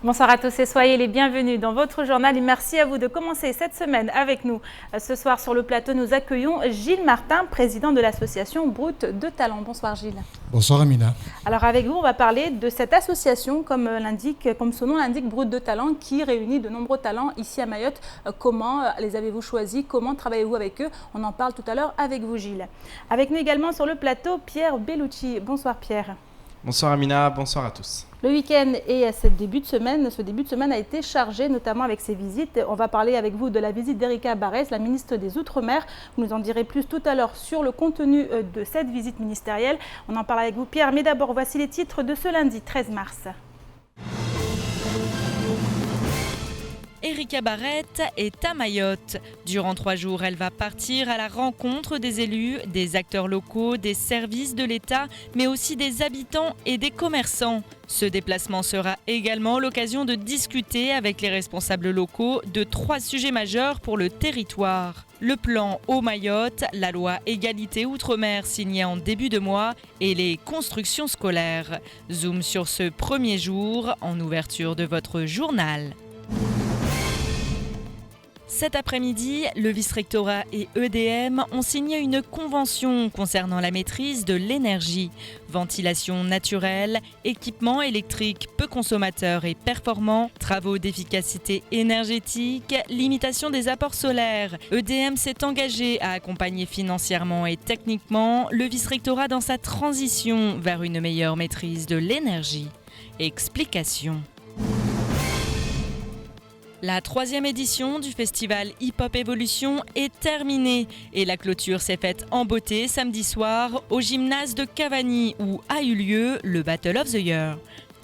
Bonsoir à tous et soyez les bienvenus dans votre journal et merci à vous de commencer cette semaine avec nous. Ce soir sur le plateau, nous accueillons Gilles Martin, président de l'association Brut de Talent. Bonsoir Gilles. Bonsoir Amina. Alors avec vous, on va parler de cette association, comme son nom l'indique, Brut de Talent, qui réunit de nombreux talents ici à Mayotte. Comment les avez-vous choisis? Comment travaillez-vous avec eux? On en parle tout à l'heure avec vous Gilles. Avec nous également sur le plateau, Pierre Bellucci. Bonsoir Pierre. Bonsoir Amina, bonsoir à tous. Le week-end et ce début de semaine a été chargé, notamment avec ses visites. On va parler avec vous de la visite d'Erika Barès, la ministre des Outre-mer. Vous nous en direz plus tout à l'heure sur le contenu de cette visite ministérielle. On en parle avec vous Pierre, mais d'abord voici les titres de ce lundi 13 mars. Erika Barès est à Mayotte. Durant 3 jours, elle va partir à la rencontre des élus, des acteurs locaux, des services de l'État, mais aussi des habitants et des commerçants. Ce déplacement sera également l'occasion de discuter avec les responsables locaux de 3 sujets majeurs pour le territoire. Le plan Eau Mayotte, la loi Égalité Outre-mer signée en début de mois et les constructions scolaires. Zoom sur ce premier jour en ouverture de votre journal. Cet après-midi, le vice-rectorat et EDM ont signé une convention concernant la maîtrise de l'énergie. Ventilation naturelle, équipements électriques peu consommateurs et performants, travaux d'efficacité énergétique, limitation des apports solaires. EDM s'est engagé à accompagner financièrement et techniquement le vice-rectorat dans sa transition vers une meilleure maîtrise de l'énergie. Explication. La 3e édition du festival Hip Hop Evolution est terminée et la clôture s'est faite en beauté samedi soir au gymnase de Cavani où a eu lieu le Battle of the Year.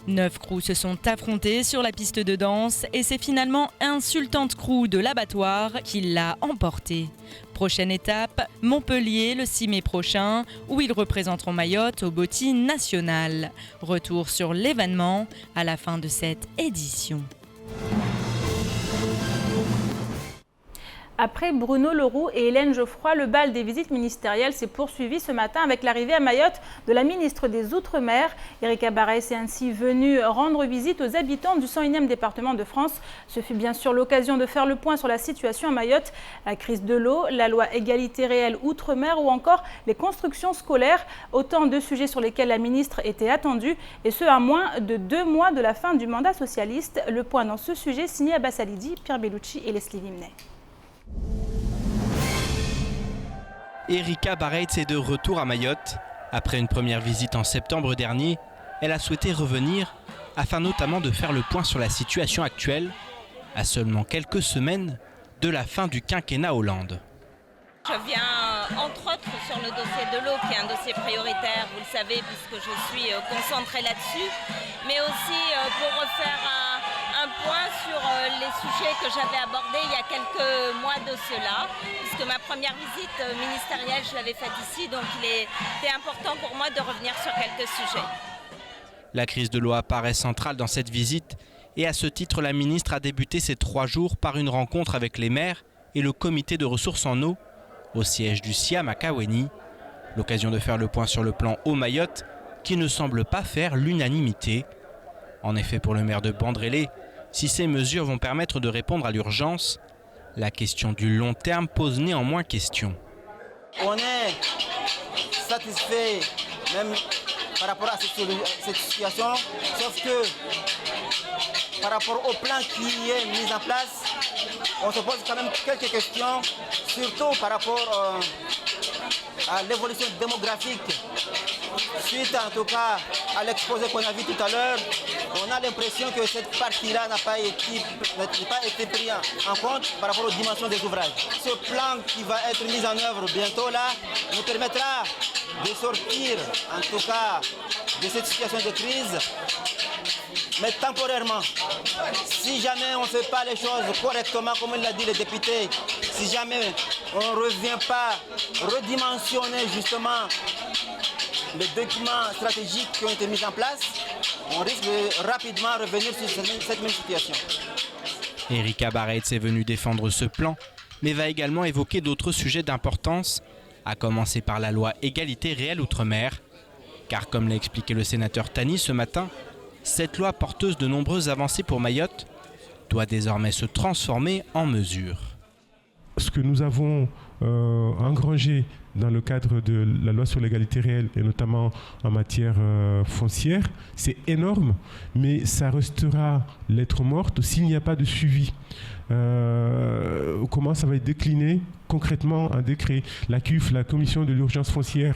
9 crews se sont affrontés sur la piste de danse et c'est finalement Insultante Crew de l'Abattoir qui l'a emporté. Prochaine étape, Montpellier le 6 mai prochain où ils représenteront Mayotte au Boti national. Retour sur l'événement à la fin de cette édition. Après Bruno Leroux et Hélène Geoffroy, le bal des visites ministérielles s'est poursuivi ce matin avec l'arrivée à Mayotte de la ministre des Outre-mer. Erika Barès est ainsi venue rendre visite aux habitants du 101e département de France. Ce fut bien sûr l'occasion de faire le point sur la situation à Mayotte, la crise de l'eau, la loi Égalité réelle Outre-mer ou encore les constructions scolaires. Autant de sujets sur lesquels la ministre était attendue et ce à moins de 2 mois de la fin du mandat socialiste. Le point dans ce sujet signé Abbas Alidi, Pierre Bellucci et Leslie Vimnet. Erika Barès est de retour à Mayotte. Après une première visite en septembre dernier, elle a souhaité revenir afin notamment de faire le point sur la situation actuelle, à seulement quelques semaines de la fin du quinquennat Hollande. Je viens entre autres sur le dossier de l'eau qui est un dossier prioritaire, vous le savez, puisque je suis concentrée là-dessus, mais aussi pour refaire un point sur les sujets que j'avais abordés il y a quelques mois de cela, puisque ma première visite ministérielle, je l'avais faite ici, donc il était important pour moi de revenir sur quelques sujets. La crise de l'eau apparaît centrale dans cette visite et à ce titre, la ministre a débuté ces 3 jours par une rencontre avec les maires et le comité de ressources en eau au siège du SIAM à Kaweni. L'occasion de faire le point sur le plan Eau Mayotte qui ne semble pas faire l'unanimité. En effet, pour le maire de Bandrélé, si ces mesures vont permettre de répondre à l'urgence, la question du long terme pose néanmoins question. On est satisfait même par rapport à cette situation, sauf que par rapport au plan qui est mis en place, on se pose quand même quelques questions, surtout par rapport à l'évolution démographique. Suite en tout cas à l'exposé qu'on a vu tout à l'heure, on a l'impression que cette partie-là n'a pas été prise en compte par rapport aux dimensions des ouvrages. Ce plan qui va être mis en œuvre bientôt là nous permettra de sortir en tout cas de cette situation de crise, mais temporairement. Si jamais on ne fait pas les choses correctement, comme l'a dit le député, si jamais on ne revient pas redimensionner justement les documents stratégiques qui ont été mis en place, on risque de rapidement revenir sur cette même situation. Erika Barès est venue défendre ce plan, mais va également évoquer d'autres sujets d'importance, à commencer par la loi Égalité réelle Outre-mer. Car comme l'a expliqué le sénateur Tani ce matin, Cette loi porteuse de nombreuses avancées pour Mayotte doit désormais se transformer en mesures. Ce que nous avons engrangé dans le cadre de la loi sur l'égalité réelle et notamment en matière foncière, c'est énorme, mais ça restera lettre morte s'il n'y a pas de suivi. Comment ça va être décliné concrètement en décret? La CUF, la commission de l'urgence foncière,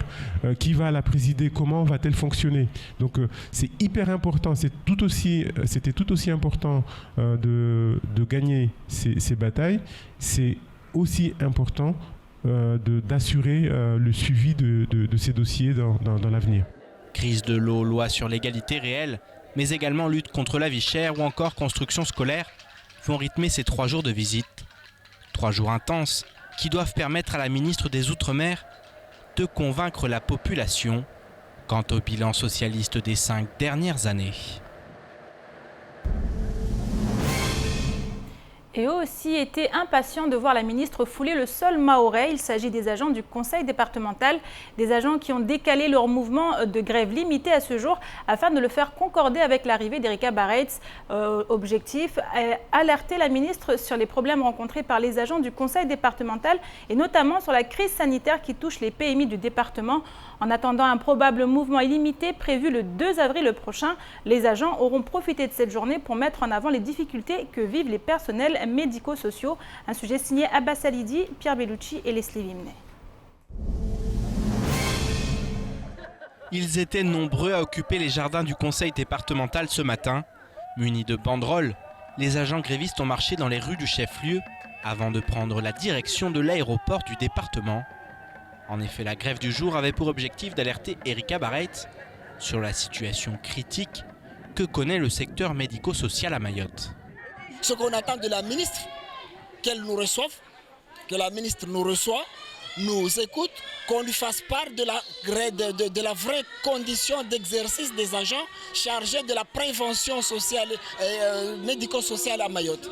qui va la présider? Comment va-t-elle fonctionner? Donc c'est hyper important, c'était tout aussi important de gagner ces batailles. C'est aussi important d'assurer le suivi de ces dossiers dans l'avenir. Crise de l'eau, loi sur l'égalité réelle, mais également lutte contre la vie chère ou encore construction scolaire vont rythmer ces 3 jours de visite. 3 jours intenses qui doivent permettre à la ministre des Outre-mer de convaincre la population quant au bilan socialiste des 5 dernières années. Et eux aussi étaient impatients de voir la ministre fouler le sol mahorais. Il s'agit des agents du conseil départemental, des agents qui ont décalé leur mouvement de grève limité à ce jour afin de le faire concorder avec l'arrivée d'Erika Bareitz. Objectif, alerter la ministre sur les problèmes rencontrés par les agents du conseil départemental et notamment sur la crise sanitaire qui touche les PMI du département. En attendant un probable mouvement illimité prévu le 2 avril prochain, les agents auront profité de cette journée pour mettre en avant les difficultés que vivent les personnels médico-sociaux. Un sujet signé Abbas Alidi, Pierre Bellucci et Leslie Vimnet. Ils étaient nombreux à occuper les jardins du conseil départemental ce matin. Munis de banderoles, les agents grévistes ont marché dans les rues du chef-lieu avant de prendre la direction de l'aéroport du département. En effet, la grève du jour avait pour objectif d'alerter Erika Bareitz sur la situation critique que connaît le secteur médico-social à Mayotte. Ce qu'on attend de la ministre, qu'elle nous reçoive, que la ministre nous reçoive, nous écoute, qu'on lui fasse part de la vraie condition d'exercice des agents chargés de la prévention sociale et médico-sociale à Mayotte.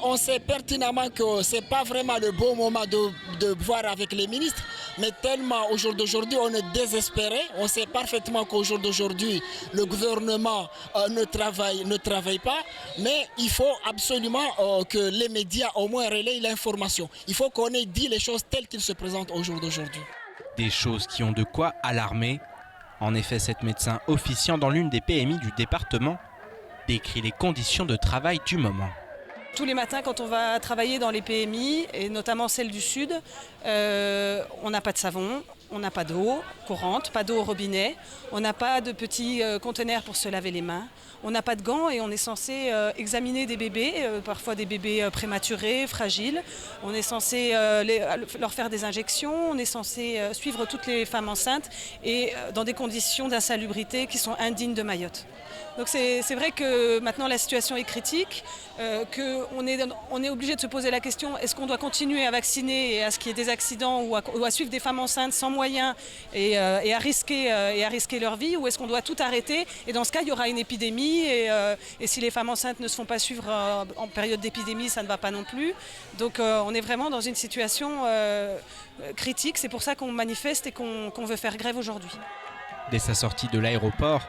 On sait pertinemment que ce n'est pas vraiment le bon moment de voir avec les ministres, mais tellement au jour d'aujourd'hui on est désespéré. On sait parfaitement qu'au jour d'aujourd'hui le gouvernement ne travaille pas, mais il faut absolument que les médias au moins relayent l'information. Il faut qu'on ait dit les choses telles qu'elles se présentent au jour d'aujourd'hui. Des choses qui ont de quoi alarmer. En effet, cette médecin officiant dans l'une des PMI du département décrit les conditions de travail du moment. Tous les matins, quand on va travailler dans les PMI, et notamment celles du Sud, on n'a pas de savon, on n'a pas d'eau courante, pas d'eau au robinet, on n'a pas de petits conteneurs pour se laver les mains, on n'a pas de gants et on est censé examiner des bébés, parfois des bébés prématurés, fragiles. On est censé leur faire des injections, on est censé suivre toutes les femmes enceintes et dans des conditions d'insalubrité qui sont indignes de Mayotte. Donc c'est vrai que maintenant la situation est critique, qu'on est obligé de se poser la question, est-ce qu'on doit continuer à vacciner et à ce qu'il y ait des accidents ou à suivre des femmes enceintes sans moyens et à risquer leur vie, ou est-ce qu'on doit tout arrêter? Et dans ce cas, il y aura une épidémie et si les femmes enceintes ne se font pas suivre en période d'épidémie, ça ne va pas non plus. Donc on est vraiment dans une situation critique, c'est pour ça qu'on manifeste et qu'on veut faire grève aujourd'hui. Dès sa sortie de l'aéroport,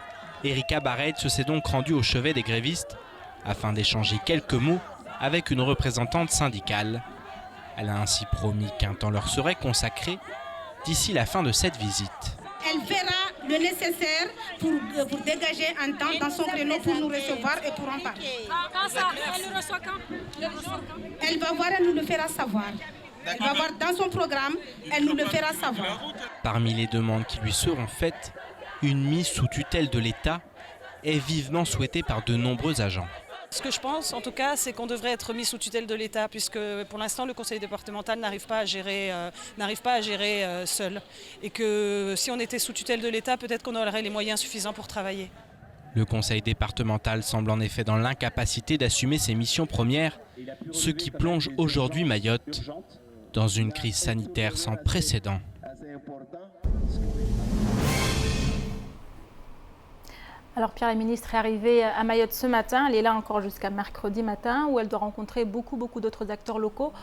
Erika Bareitz s'est donc rendue au chevet des grévistes afin d'échanger quelques mots avec une représentante syndicale. Elle a ainsi promis qu'un temps leur serait consacré d'ici la fin de cette visite. Elle fera le nécessaire pour dégager un temps dans son créneau pour nous recevoir et pour en parler. Quand ça, elle nous reçoit quand? Elle va voir, elle nous le fera savoir. Elle va voir dans son programme, elle nous le fera savoir. Parmi les demandes qui lui seront faites, une mise sous tutelle de l'État est vivement souhaitée par de nombreux agents. Ce que je pense, en tout cas, c'est qu'on devrait être mis sous tutelle de l'État, puisque pour l'instant, le conseil départemental n'arrive pas à gérer seul. Et que si on était sous tutelle de l'État, peut-être qu'on aurait les moyens suffisants pour travailler. Le conseil départemental semble en effet dans l'incapacité d'assumer ses missions premières, ce qui plonge aujourd'hui Mayotte dans une crise sanitaire sans précédent. Alors Pierre, la ministre est arrivée à Mayotte ce matin, elle est là encore jusqu'à mercredi matin où elle doit rencontrer beaucoup d'autres acteurs locaux.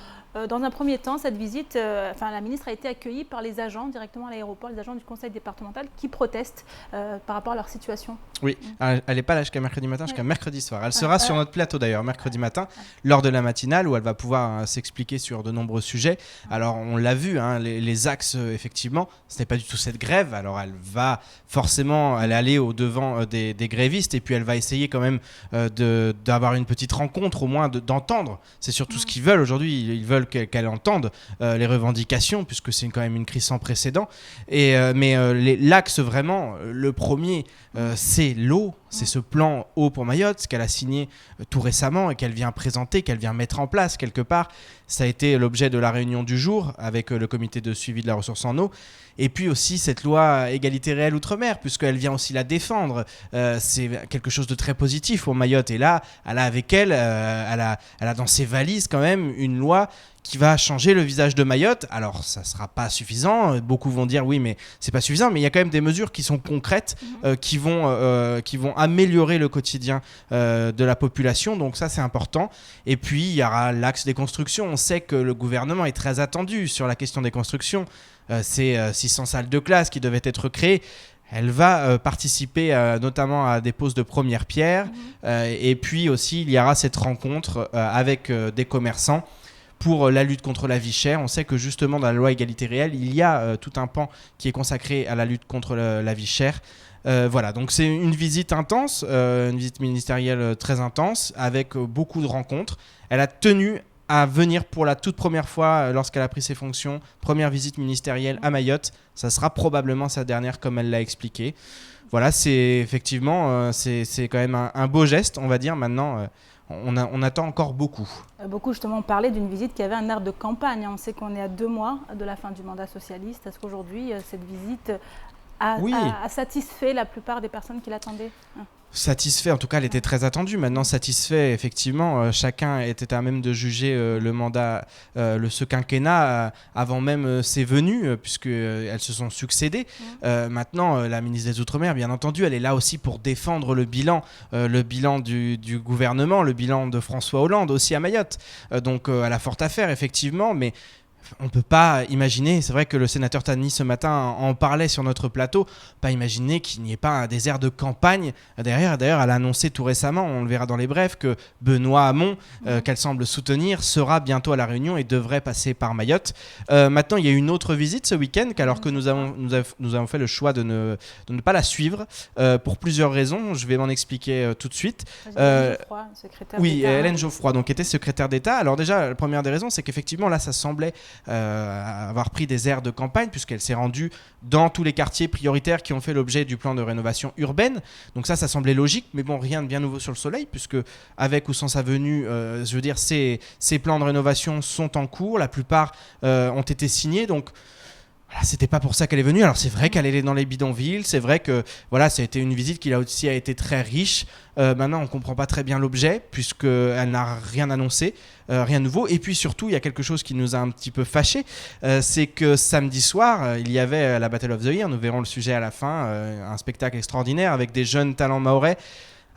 Dans un premier temps, cette visite, la ministre a été accueillie par les agents directement à l'aéroport, les agents du conseil départemental qui protestent par rapport à leur situation. Oui, elle n'est pas là jusqu'à mercredi matin, jusqu'à mercredi soir. Elle sera sur notre plateau d'ailleurs mercredi matin lors de la matinale où elle va pouvoir s'expliquer sur de nombreux sujets. Alors on l'a vu, les axes effectivement, ce n'est pas du tout cette grève. Alors elle va forcément aller au-devant des grévistes et puis elle va essayer quand même d'avoir une petite rencontre au moins d'entendre. C'est surtout ce qu'ils veulent aujourd'hui, ils veulent qu'elle entende les revendications puisque c'est quand même une crise sans précédent. Mais l'axe vraiment, le premier, c'est l'eau, c'est ce plan eau pour Mayotte, ce qu'elle a signé tout récemment et qu'elle vient présenter, qu'elle vient mettre en place quelque part. Ça a été l'objet de la réunion du jour avec le comité de suivi de la ressource en eau. Et puis aussi cette loi égalité réelle outre-mer, puisqu'elle vient aussi la défendre. C'est quelque chose de très positif pour Mayotte. Et là, elle a avec elle, elle a dans ses valises quand même une loi qui va changer le visage de Mayotte. Alors, ça ne sera pas suffisant. Beaucoup vont dire oui, mais c'est pas suffisant. Mais il y a quand même des mesures qui sont concrètes, qui vont améliorer le quotidien de la population. Donc ça, c'est important. Et puis, il y aura l'axe des constructions. On sait que le gouvernement est très attendu sur la question des constructions. C'est 600 salles de classe qui devaient être créées. Elle va participer notamment à des poses de première pierre. Et puis aussi, il y aura cette rencontre avec des commerçants pour la lutte contre la vie chère. On sait que justement dans la loi égalité réelle, il y a tout un pan qui est consacré à la lutte contre la vie chère. Voilà, donc c'est une visite intense, une visite ministérielle très intense, avec beaucoup de rencontres. Elle a tenu à venir pour la toute première fois lorsqu'elle a pris ses fonctions, première visite ministérielle à Mayotte. Ça sera probablement sa dernière, comme elle l'a expliqué. Voilà, c'est effectivement, c'est quand même un beau geste, on va dire. Maintenant, on attend encore beaucoup. Beaucoup justement ont parlé d'une visite qui avait un air de campagne. On sait qu'on est à 2 mois de la fin du mandat socialiste. Est-ce qu'aujourd'hui, cette visite a satisfait la plupart des personnes qui l'attendaient ? Satisfait, en tout cas elle était très attendue. Maintenant satisfait, effectivement, chacun était à même de juger le mandat, ce quinquennat avant même ses venues, puisqu'elles se sont succédées. Maintenant la ministre des Outre-mer, bien entendu, elle est là aussi pour défendre le bilan du gouvernement, le bilan de François Hollande aussi à Mayotte. Donc elle a fort à faire effectivement, mais on ne peut pas imaginer, c'est vrai que le sénateur Tani ce matin en parlait sur notre plateau, pas imaginer qu'il n'y ait pas un désert de campagne derrière. D'ailleurs, elle a annoncé tout récemment, on le verra dans les brefs, que Benoît Hamon, qu'elle semble soutenir, sera bientôt à La Réunion et devrait passer par Mayotte. Maintenant, il y a une autre visite ce week-end, alors que nous avons fait le choix de ne pas la suivre pour plusieurs raisons. Je vais m'en expliquer tout de suite. Hélène Geoffroy, secrétaire d'État. Hélène Geoffroy, donc était secrétaire d'État. Alors déjà, la première des raisons, c'est qu'effectivement, là, ça semblait avoir pris des airs de campagne puisqu'elle s'est rendue dans tous les quartiers prioritaires qui ont fait l'objet du plan de rénovation urbaine. Donc ça semblait logique, mais bon, rien de bien nouveau sur le soleil puisque avec ou sans sa venue, je veux dire, ces plans de rénovation sont en cours, la plupart ont été signés, donc voilà, c'était pas pour ça qu'elle est venue. Alors c'est vrai qu'elle est dans les bidonvilles, c'est vrai que voilà, ça a été une visite qui a été très riche. Maintenant, on comprend pas très bien l'objet puisqu'elle n'a rien annoncé, rien de nouveau. Et puis surtout, il y a quelque chose qui nous a un petit peu fâchés, c'est que samedi soir, il y avait la Battle of the Year. Nous verrons le sujet à la fin, un spectacle extraordinaire avec des jeunes talents mahorais.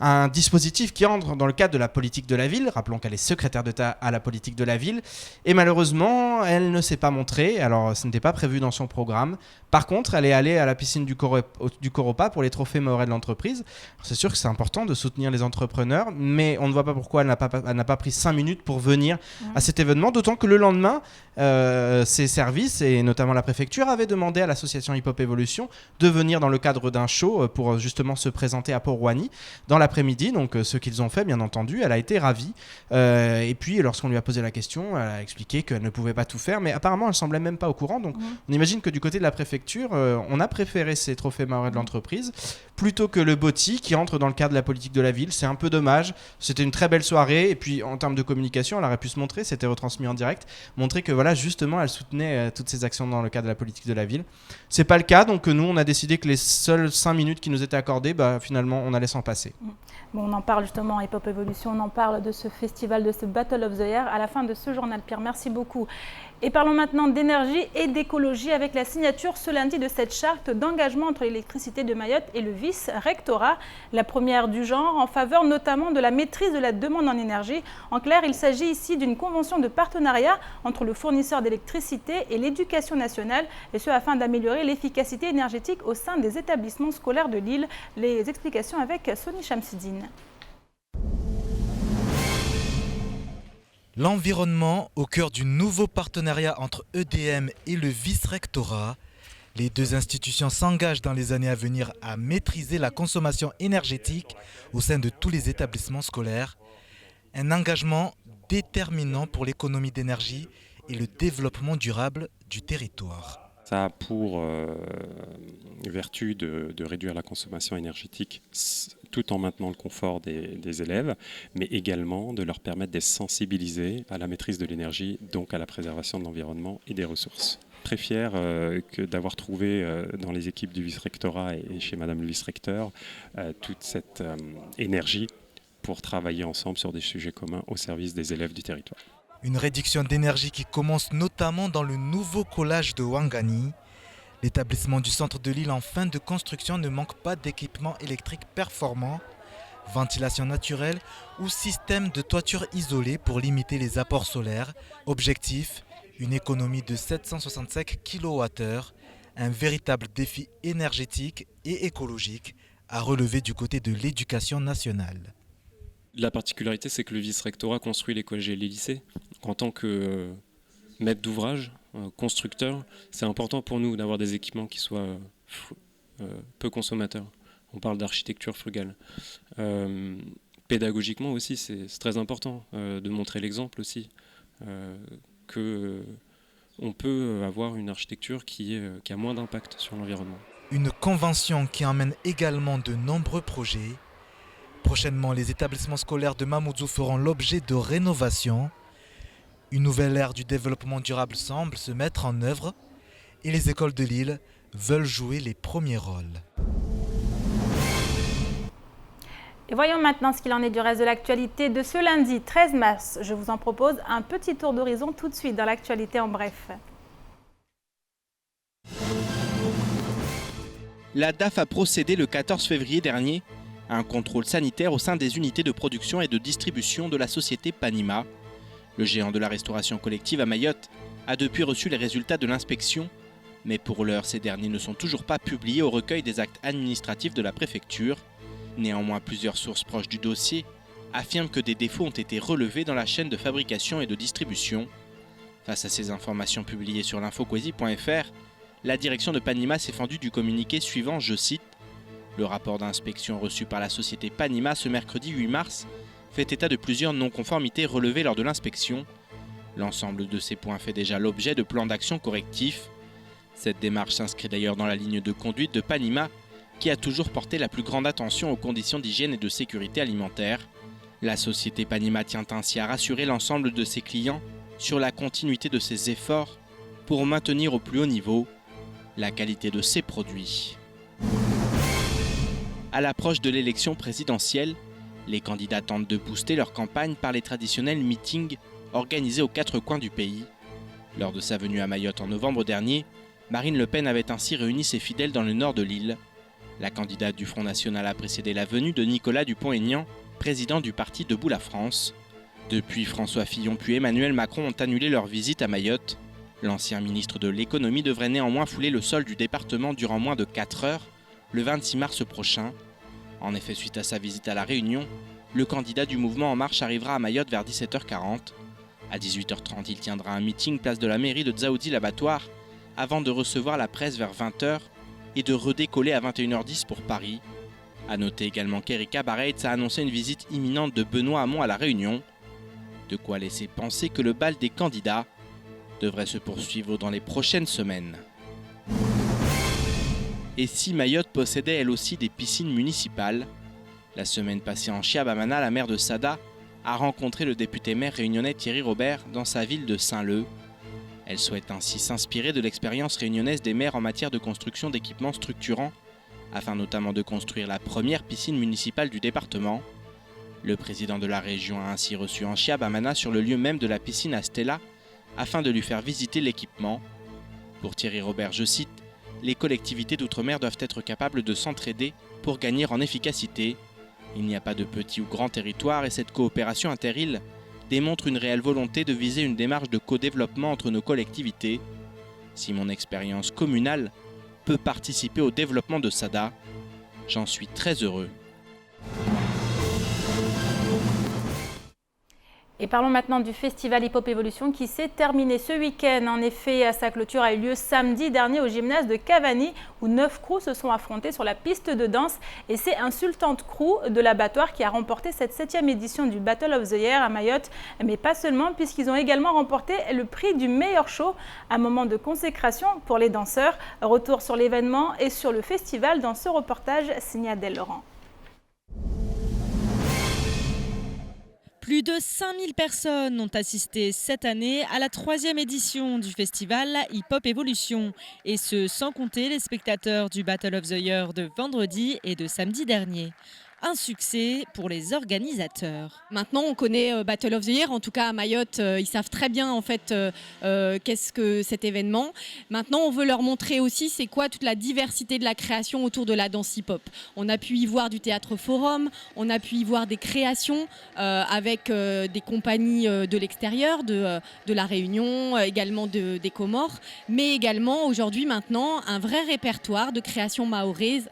Un dispositif qui entre dans le cadre de la politique de la ville. Rappelons qu'elle est secrétaire d'État à la politique de la ville. Et malheureusement, elle ne s'est pas montrée. Alors, ce n'était pas prévu dans son programme. Par contre, elle est allée à la piscine du Coropa pour les trophées mahorais de l'entreprise. Alors, c'est sûr que c'est important de soutenir les entrepreneurs, mais on ne voit pas pourquoi elle n'a pas pris 5 minutes pour venir à cet événement. D'autant que le lendemain, ses services, et notamment la préfecture, avaient demandé à l'association Hip Hop Evolution de venir dans le cadre d'un show pour justement se présenter à Port-Rouani dans l'après-midi. Donc ce qu'ils ont fait, bien entendu, elle a été ravie. Et puis lorsqu'on lui a posé la question, elle a expliqué qu'elle ne pouvait pas tout faire, mais apparemment elle semblait même pas au courant. Donc on imagine que du côté de la préfecture, on a préféré ces trophées mahorais de l'entreprise plutôt que le BOTI qui entre dans le cadre de la politique de la ville. C'est un peu dommage. C'était une très belle soirée et puis en termes de communication, elle aurait pu se montrer, c'était retransmis en direct, montrer que voilà, justement elle soutenait toutes ces actions dans le cadre de la politique de la ville. C'est pas le cas, donc nous on a décidé que les seules 5 minutes qui nous étaient accordées, finalement on allait s'en passer. Bon, on en parle justement, Hip Hop Evolution, on en parle de ce festival, de ce Battle of the Year à la fin de ce journal. Pierre, merci beaucoup. Et parlons maintenant d'énergie et d'écologie avec la signature ce lundi de cette charte d'engagement entre l'électricité de Mayotte et le vice-rectorat. La première du genre en faveur notamment de la maîtrise de la demande en énergie. En clair, il s'agit ici d'une convention de partenariat entre le fournisseur d'électricité et l'éducation nationale, et ce afin d'améliorer l'efficacité énergétique au sein des établissements scolaires de l'île. Les explications avec Sony Chamsidine. L'environnement au cœur du nouveau partenariat entre EDM et le vice-rectorat. Les deux institutions s'engagent dans les années à venir à maîtriser la consommation énergétique au sein de tous les établissements scolaires. Un engagement déterminant pour l'économie d'énergie et le développement durable du territoire. Ça a pour vertu de réduire la consommation énergétique tout en maintenant le confort des élèves, mais également de leur permettre d'être sensibilisés à la maîtrise de l'énergie, donc à la préservation de l'environnement et des ressources. Très fier d'avoir trouvé dans les équipes du vice-rectorat et chez Madame le vice-recteur toute cette énergie pour travailler ensemble sur des sujets communs au service des élèves du territoire. Une réduction d'énergie qui commence notamment dans le nouveau collège de Ouangani. L'établissement du centre de l'île en fin de construction ne manque pas d'équipements électriques performants, ventilation naturelle ou système de toiture isolée pour limiter les apports solaires. Objectif, une économie de 765 kWh, un véritable défi énergétique et écologique à relever du côté de l'éducation nationale. La particularité, c'est que le vice-rectorat construit les collèges et les lycées. En tant que maître d'ouvrage, constructeur, c'est important pour nous d'avoir des équipements qui soient peu consommateurs. On parle d'architecture frugale. Pédagogiquement aussi, c'est très important de montrer l'exemple aussi, qu'on peut avoir une architecture qui a moins d'impact sur l'environnement. Une convention qui emmène également de nombreux projets. Prochainement, les établissements scolaires de Mamoudzou feront l'objet de rénovation. Une nouvelle ère du développement durable semble se mettre en œuvre et les écoles de l'île veulent jouer les premiers rôles. Et voyons maintenant ce qu'il en est du reste de l'actualité de ce lundi 13 mars. Je vous en propose un petit tour d'horizon tout de suite dans l'actualité en bref. La DAF a procédé le 14 février dernier à un contrôle sanitaire au sein des unités de production et de distribution de la société Panima. Le géant de la restauration collective à Mayotte a depuis reçu les résultats de l'inspection, mais pour l'heure, ces derniers ne sont toujours pas publiés au recueil des actes administratifs de la préfecture. Néanmoins, plusieurs sources proches du dossier affirment que des défauts ont été relevés dans la chaîne de fabrication et de distribution. Face à ces informations publiées sur l'infoquasi.fr, la direction de Panima s'est fendue du communiqué suivant, je cite, « Le rapport d'inspection reçu par la société Panima ce mercredi 8 mars fait état de plusieurs non-conformités relevées lors de l'inspection. L'ensemble de ces points fait déjà l'objet de plans d'action correctifs. Cette démarche s'inscrit d'ailleurs dans la ligne de conduite de Panima, qui a toujours porté la plus grande attention aux conditions d'hygiène et de sécurité alimentaire. La société Panima tient ainsi à rassurer l'ensemble de ses clients sur la continuité de ses efforts pour maintenir au plus haut niveau la qualité de ses produits. À l'approche de l'élection présidentielle, les candidats tentent de booster leur campagne par les traditionnels meetings organisés aux quatre coins du pays. Lors de sa venue à Mayotte en novembre dernier, Marine Le Pen avait ainsi réuni ses fidèles dans le nord de l'île. La candidate du Front National a précédé la venue de Nicolas Dupont-Aignan, président du parti Debout la France. Depuis, François Fillon puis Emmanuel Macron ont annulé leur visite à Mayotte. L'ancien ministre de l'économie devrait néanmoins fouler le sol du département durant moins de 4 heures, le 26 mars prochain. En effet, suite à sa visite à La Réunion, le candidat du mouvement En Marche arrivera à Mayotte vers 17h40. À 18h30, il tiendra un meeting place de la mairie de Dzaoudi l'Abattoir avant de recevoir la presse vers 20h et de redécoller à 21h10 pour Paris. A noter également qu'Erika Bareitz a annoncé une visite imminente de Benoît Hamon à La Réunion. De quoi laisser penser que le bal des candidats devrait se poursuivre dans les prochaines semaines. Et si Mayotte possédait elle aussi des piscines municipales? La semaine passée en Chiabamana, la maire de Sada a rencontré le député-maire réunionnais Thierry Robert dans sa ville de Saint-Leu. Elle souhaite ainsi s'inspirer de l'expérience réunionnaise des maires en matière de construction d'équipements structurants, afin notamment de construire la première piscine municipale du département. Le président de la région a ainsi reçu en Chiabamana sur le lieu même de la piscine à Stella afin de lui faire visiter l'équipement. Pour Thierry Robert, je cite, « Les collectivités d'outre-mer doivent être capables de s'entraider pour gagner en efficacité. Il n'y a pas de petit ou grand territoire et cette coopération inter-îles démontre une réelle volonté de viser une démarche de co-développement entre nos collectivités. Si mon expérience communale peut participer au développement de SADA, j'en suis très heureux. » Et parlons maintenant du festival Hip Hop Evolution qui s'est terminé ce week-end. En effet, sa clôture a eu lieu samedi dernier au gymnase de Cavani où 9 crews se sont affrontés sur la piste de danse. Et c'est Insultante Crew de l'Abattoir qui a remporté cette 7e édition du Battle of the Year à Mayotte. Mais pas seulement, puisqu'ils ont également remporté le prix du meilleur show, un moment de consécration pour les danseurs. Retour sur l'événement et sur le festival dans ce reportage signé Adèle Laurent. Plus de 5000 personnes ont assisté cette année à la 3e édition du festival Hip Hop Evolution. Et ce, sans compter les spectateurs du Battle of the Year de vendredi et de samedi dernier. Un succès pour les organisateurs. Maintenant, on connaît Battle of the Year. En tout cas, à Mayotte, ils savent très bien en fait qu'est-ce que cet événement. Maintenant, on veut leur montrer aussi c'est quoi toute la diversité de la création autour de la danse hip-hop. On a pu y voir du théâtre forum, on a pu y voir des créations avec des compagnies de l'extérieur, de la Réunion, également des Comores, mais également aujourd'hui maintenant un vrai répertoire de créations maoraises,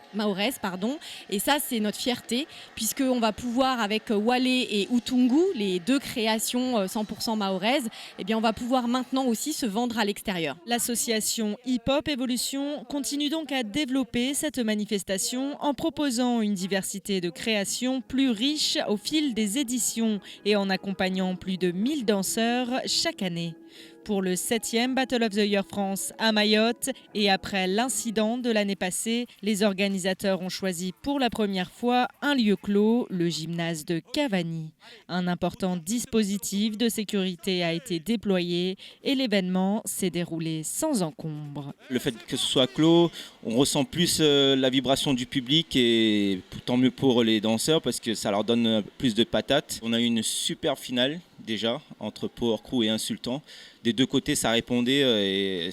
et ça c'est notre fierté. Puisqu'on va pouvoir avec Wale et Utungu, les deux créations 100% maoraises, eh bien on va pouvoir maintenant aussi se vendre à l'extérieur. L'association Hip Hop Evolution continue donc à développer cette manifestation en proposant une diversité de créations plus riche au fil des éditions et en accompagnant plus de 1000 danseurs chaque année. Pour le 7e Battle of the Year France à Mayotte et après l'incident de l'année passée, les organisateurs ont choisi pour la première fois un lieu clos, le gymnase de Cavani. Un important dispositif de sécurité a été déployé et l'événement s'est déroulé sans encombre. Le fait que ce soit clos, on ressent plus la vibration du public et tant mieux pour les danseurs parce que ça leur donne plus de patates. On a eu une super finale déjà entre Power Crew et Insultant. Des deux côtés, ça répondait et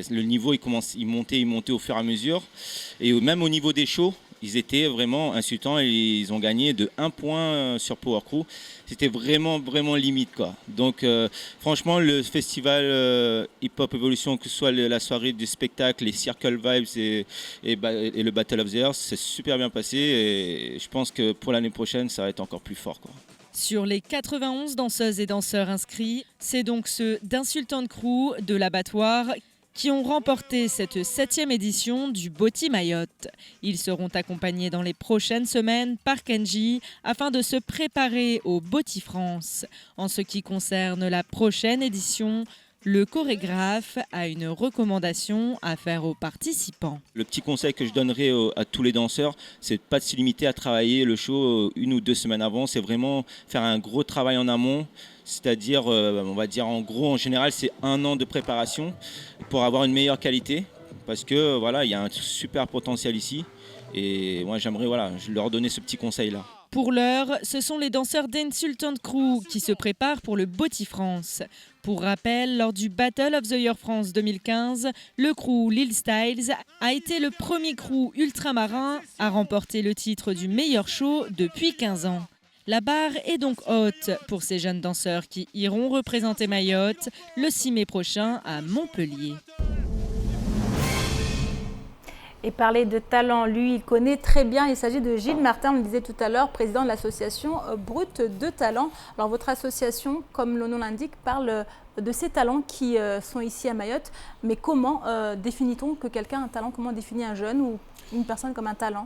le niveau il montait au fur et à mesure. Et même au niveau des shows, ils étaient vraiment insultants et ils ont gagné de 1 point sur Power Crew. C'était vraiment limite quoi. Donc franchement, le festival Hip Hop Evolution, que ce soit la soirée du spectacle, les Circle Vibes et le Battle of the Year, c'est super bien passé et je pense que pour l'année prochaine, ça va être encore plus fort quoi. Sur les 91 danseuses et danseurs inscrits, c'est donc ceux d'Insultante Crew de l'Abattoir qui ont remporté cette 7e édition du Boti Mayotte. Ils seront accompagnés dans les prochaines semaines par Kenji afin de se préparer au Boti France. En ce qui concerne la prochaine édition, le chorégraphe a une recommandation à faire aux participants. Le petit conseil que je donnerais à tous les danseurs, c'est de ne pas se limiter à travailler le show 1 ou 2 semaines avant. C'est vraiment faire un gros travail en amont. C'est-à-dire, on va dire en gros, en général, c'est 1 an de préparation pour avoir une meilleure qualité. Parce que voilà, il y a un super potentiel ici. Et moi, j'aimerais leur donner ce petit conseil-là. Pour l'heure, ce sont les danseurs d'Insultante Crew qui se préparent pour le Boti France. Pour rappel, lors du Battle of the Year France 2015, le crew Lil Styles a été le premier crew ultramarin à remporter le titre du meilleur show depuis 15 ans. La barre est donc haute pour ces jeunes danseurs qui iront représenter Mayotte le 6 mai prochain à Montpellier. Et parler de talent, lui, il connaît très bien. Il s'agit de Gilles Martin, on le disait tout à l'heure, président de l'association Brut de Talent. Alors votre association, comme le nom l'indique, parle de ces talents qui sont ici à Mayotte. Mais comment définit-on que quelqu'un a un talent? Comment définit un jeune ou une personne comme un talent?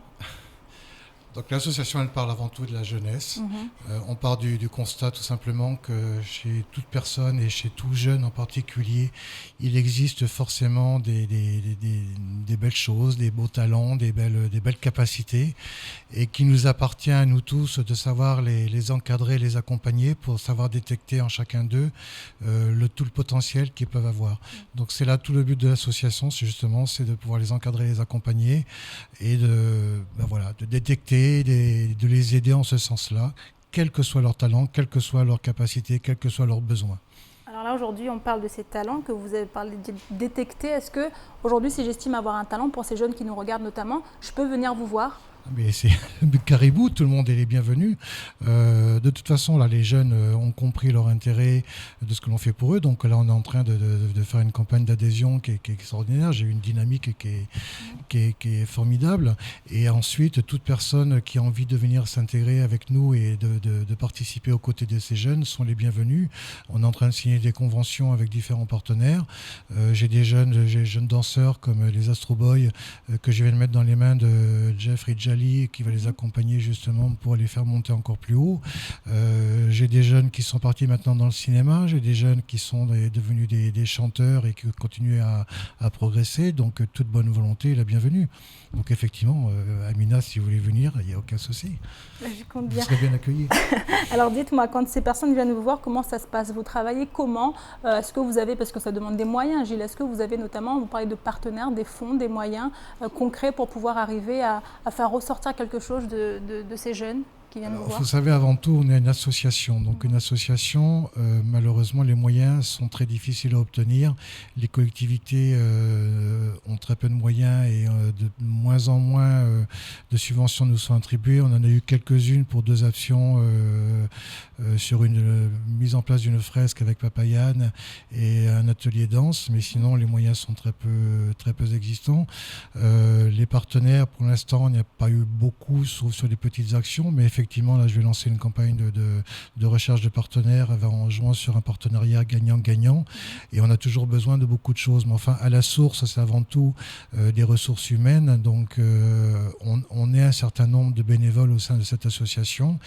Donc l'association, elle parle avant tout de la jeunesse. On part du constat tout simplement que chez toute personne et chez tout jeune en particulier, il existe forcément des belles choses, des beaux talents, des belles capacités, et qu'il nous appartient à nous tous de savoir les encadrer, les accompagner pour savoir détecter en chacun d'eux tout le potentiel qu'ils peuvent avoir. Donc c'est là tout le but de l'association, c'est de pouvoir les encadrer, les accompagner et de détecter, de les aider en ce sens-là, quel que soit leur talent, quelle que soit leur capacité, quels que soient leurs besoins. Alors Alors là, aujourd'hui, on parle de ces talents que vous avez parlé de détecter. Est-ce que, aujourd'hui, si j'estime avoir un talent, pour ces jeunes qui nous regardent notamment, je peux venir vous voir ? Mais c'est Caribou, tout le monde est les bienvenus. De toute façon, là, les jeunes ont compris leur intérêt de ce que l'on fait pour eux. Donc là, on est en train de faire une campagne d'adhésion qui est extraordinaire. J'ai eu une dynamique qui est formidable. Et ensuite, toute personne qui a envie de venir s'intégrer avec nous et de participer aux côtés de ces jeunes sont les bienvenus. On est en train de signer des conventions avec différents partenaires. J'ai des jeunes danseurs comme les Astro Boys que je vais mettre dans les mains de Jeffrey qui va les accompagner justement pour les faire monter encore plus haut. J'ai des jeunes qui sont partis maintenant dans le cinéma, j'ai des jeunes qui sont devenus des chanteurs et qui continuent à progresser, donc toute bonne volonté est la bienvenue. Donc effectivement, Amina, si vous voulez venir, il n'y a aucun souci. Je compte bien. Vous serez bien accueillis. Alors dites-moi, quand ces personnes viennent vous voir, comment ça se passe ? Vous travaillez comment ? Est-ce que vous avez, parce que ça demande des moyens, Gilles, est-ce que vous avez notamment, vous parlez de partenaires, des fonds, des moyens concrets pour pouvoir arriver à faire ressortir quelque chose de ces jeunes qui viennent vous voir ? Vous savez, avant tout, on est une association. Donc une association, malheureusement, les moyens sont très difficiles à obtenir. Les collectivités ont très peu de moyens et de moins en moins de subventions nous sont attribuées. On en a eu quelques-unes pour 2 actions sur une mise en place d'une fresque avec Papayane et un atelier danse, mais sinon les moyens sont très peu existants. Les partenaires, pour l'instant, il n'y a pas eu beaucoup, sauf sur des petites actions, mais effectivement, là, je vais lancer une campagne de recherche de partenaires en jouant sur un partenariat gagnant-gagnant, et on a toujours besoin de beaucoup de choses, mais enfin, à la source, c'est avant tout des ressources humaines, donc on est un certain nombre de bénévoles au sein de cette association,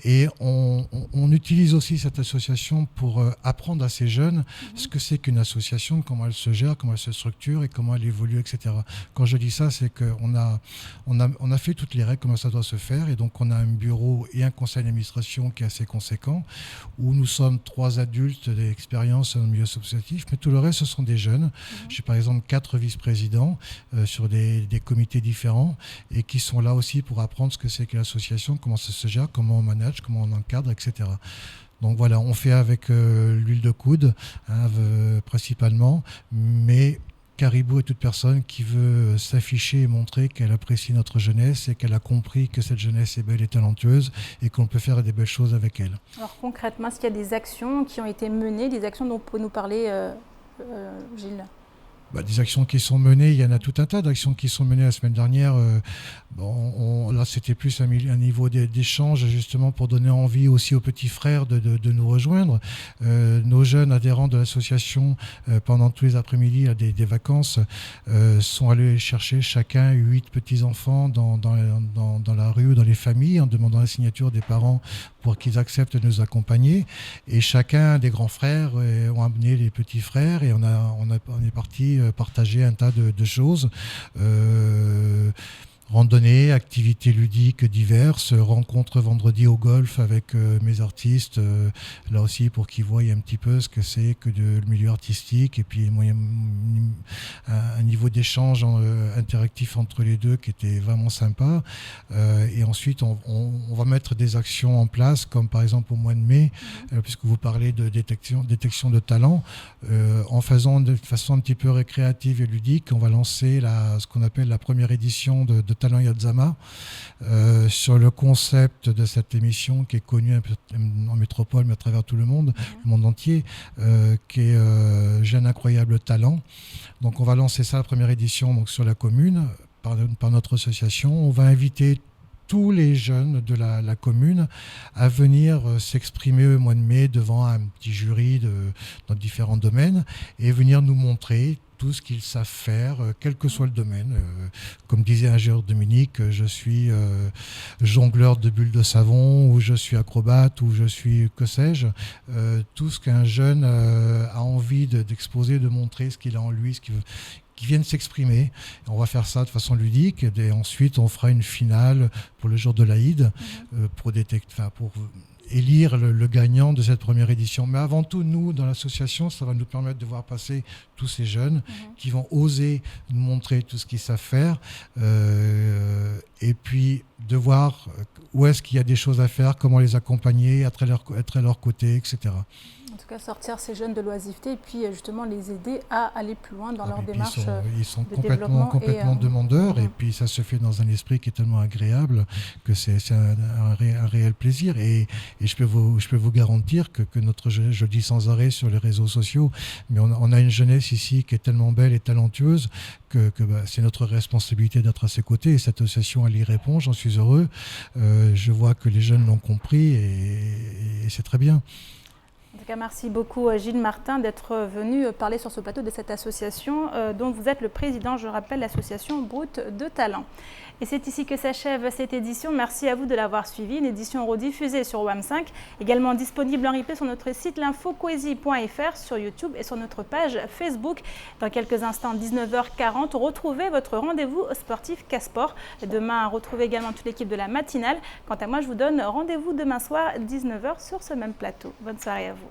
et on utilise aussi cette association pour apprendre à ces jeunes ce que c'est qu'une association, comment elle se gère, comment elle se structure et comment elle évolue, etc. Quand je dis ça, c'est qu'on a fait toutes les règles, comment ça doit se faire, et donc on a un bureau et un conseil d'administration qui est assez conséquent, où nous sommes 3 adultes d'expérience dans le milieu associatif, mais tout le reste, ce sont des jeunes. J'ai par exemple 4 vice-présidents sur des comités différents et qui sont là aussi pour apprendre ce que c'est que l'association, comment ça se gère, comment on manage, comment on encadre, etc. Donc voilà, on fait avec l'huile de coude, principalement, mais Caribou est toute personne qui veut s'afficher et montrer qu'elle apprécie notre jeunesse et qu'elle a compris que cette jeunesse est belle et talentueuse et qu'on peut faire des belles choses avec elle. Alors concrètement, est-ce qu'il y a des actions qui ont été menées, des actions dont vous pouvez nous parler, Gilles ? Des actions qui sont menées, il y en a tout un tas d'actions qui sont menées la semaine dernière. Là, c'était plus un niveau d'échange, justement, pour donner envie aussi aux petits frères de nous rejoindre. Nos jeunes adhérents de l'association, pendant tous les après-midi des vacances, sont allés chercher chacun 8 petits-enfants dans la rue ou dans les familles, en demandant la signature des parents pour qu'ils acceptent de nous accompagner. Et chacun des grands frères ont amené les petits frères et on est parti partager un tas de choses. Randonnée, activités ludiques diverses, rencontres vendredi au golf avec mes artistes, là aussi pour qu'ils voient un petit peu ce que c'est que le milieu artistique, et puis un niveau d'échange interactif entre les deux qui était vraiment sympa. Et ensuite, on va mettre des actions en place, comme par exemple au mois de mai, puisque vous parlez de détection de talents, en faisant de façon un petit peu récréative et ludique, on va lancer ce qu'on appelle la première édition de Talent Yazama, sur le concept de cette émission qui est connue en métropole mais à travers tout le monde entier, qui est J'ai un incroyable talent. Donc on va lancer ça, la première édition, donc sur la commune par notre association. On va inviter tous les jeunes de la commune à venir s'exprimer au mois de mai devant un petit jury dans différents domaines et venir nous montrer tout ce qu'ils savent faire, quel que soit le domaine. Comme disait un joueur Dominique, je suis jongleur de bulles de savon, ou je suis acrobate, ou je suis que sais-je. Tout ce qu'un jeune a envie d'exposer, de montrer ce qu'il a en lui, ce qu'il veut, qui viennent s'exprimer. On va faire ça de façon ludique et ensuite on fera une finale pour le jour de l'Aïd pour élire le gagnant de cette première édition. Mais avant tout, nous, dans l'association, ça va nous permettre de voir passer tous ces jeunes qui vont oser nous montrer tout ce qu'ils savent faire et puis de voir où est-ce qu'il y a des choses à faire, comment les accompagner, être à leur côté, etc. En tout tout cas, sortir ces jeunes de l'oisiveté et puis justement les aider à aller plus loin dans leur démarche ils sont de développement. complètement demandeurs et puis ça se fait dans un esprit qui est tellement agréable que c'est un réel plaisir. Et je peux vous garantir que notre jeunesse, je le dis sans arrêt sur les réseaux sociaux, mais on a une jeunesse ici qui est tellement belle et talentueuse que c'est notre responsabilité d'être à ses côtés. Et cette association, elle y répond, j'en suis heureux. Je vois que les jeunes l'ont compris et c'est très bien. En tout cas, merci beaucoup Gilles Martin d'être venu parler sur ce plateau de cette association dont vous êtes le président, je rappelle, l'association Brut de Talent. Et c'est ici que s'achève cette édition. Merci à vous de l'avoir suivi. Une édition rediffusée sur WAM5, également disponible en replay sur notre site l'infocoesie.fr, sur YouTube et sur notre page Facebook. Dans quelques instants, 19h40, retrouvez votre rendez-vous sportif Casport. Demain, retrouvez également toute l'équipe de la matinale. Quant à moi, je vous donne rendez-vous demain soir, 19h, sur ce même plateau. Bonne soirée à vous.